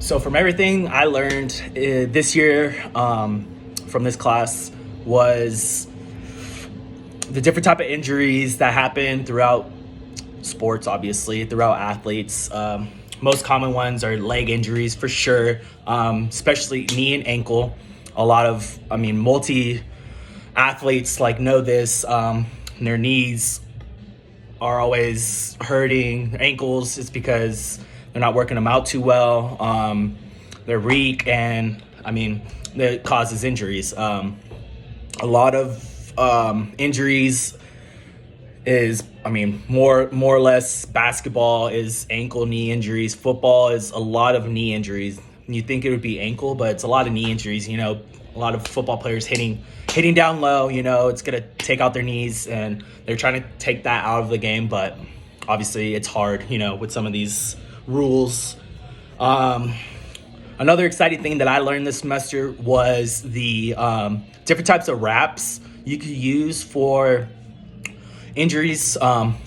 So from everything I learned this year from this class was the different type of injuries that happen throughout sports, obviously, throughout athletes. Most common ones are leg injuries for sure, especially knee and ankle. A lot of, multi-athletes know this. Their knees are always hurting. Ankles, it's because they're not working them out too well. They're weak, and that causes injuries. A lot of injuries is, more or less basketball is ankle, knee injuries. Football is a lot of knee injuries. You think it would be ankle, but it's a lot of knee injuries. A lot of football players hitting down low, it's going to take out their knees, and they're trying to take that out of the game. But obviously it's hard, with some of these rules. Another exciting thing that I learned this semester was the different types of wraps you could use for injuries,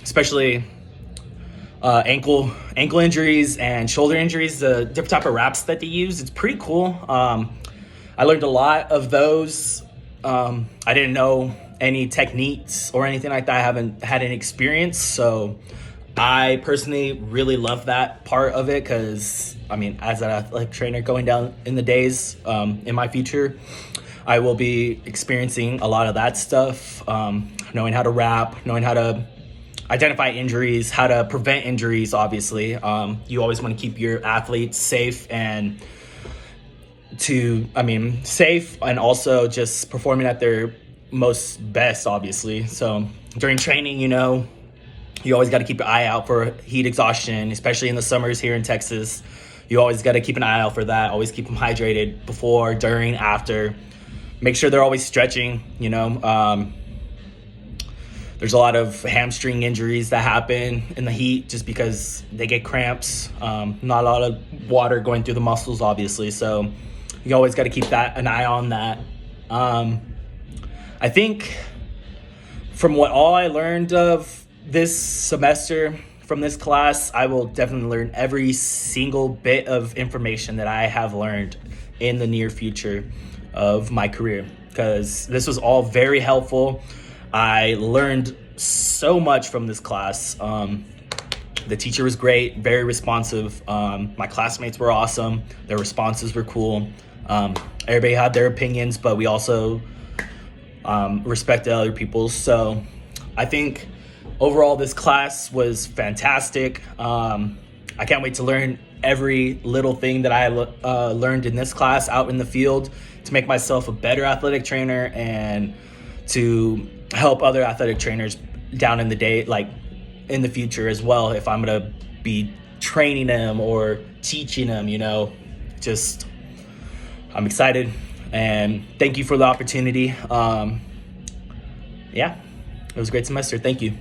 especially ankle injuries and shoulder injuries. The different type of wraps that they use, it's pretty cool. I learned a lot of those. I didn't know any techniques or anything like that. I haven't had any experience, so I personally really love that part of it because, as an athletic trainer going down in the days in my future, I will be experiencing a lot of that stuff, knowing how to wrap, knowing how to identify injuries, how to prevent injuries, obviously. You always want to keep your athletes safe and safe and also just performing at their most best, obviously. So during training, you always got to keep your eye out for heat exhaustion, especially in the summers here in Texas. You always got to keep an eye out for that. Always keep them hydrated before, during, after. Make sure they're always stretching, There's a lot of hamstring injuries that happen in the heat just because they get cramps. Not a lot of water going through the muscles, obviously. So you always got to keep an eye on that. I think from what all I learned of this semester from this class, I will definitely learn every single bit of information that I have learned in the near future of my career, because this was all very helpful. I learned so much from this class. The teacher was great, very responsive. My classmates were awesome. Their responses were cool. Everybody had their opinions, but we also respected other people's. So I think overall this class was fantastic. I can't wait to learn every little thing that I learned in this class out in the field to make myself a better athletic trainer and to help other athletic trainers down in the day, in the future as well, if I'm going to be training them or teaching them, I'm excited, and thank you for the opportunity. It was a great semester. Thank you.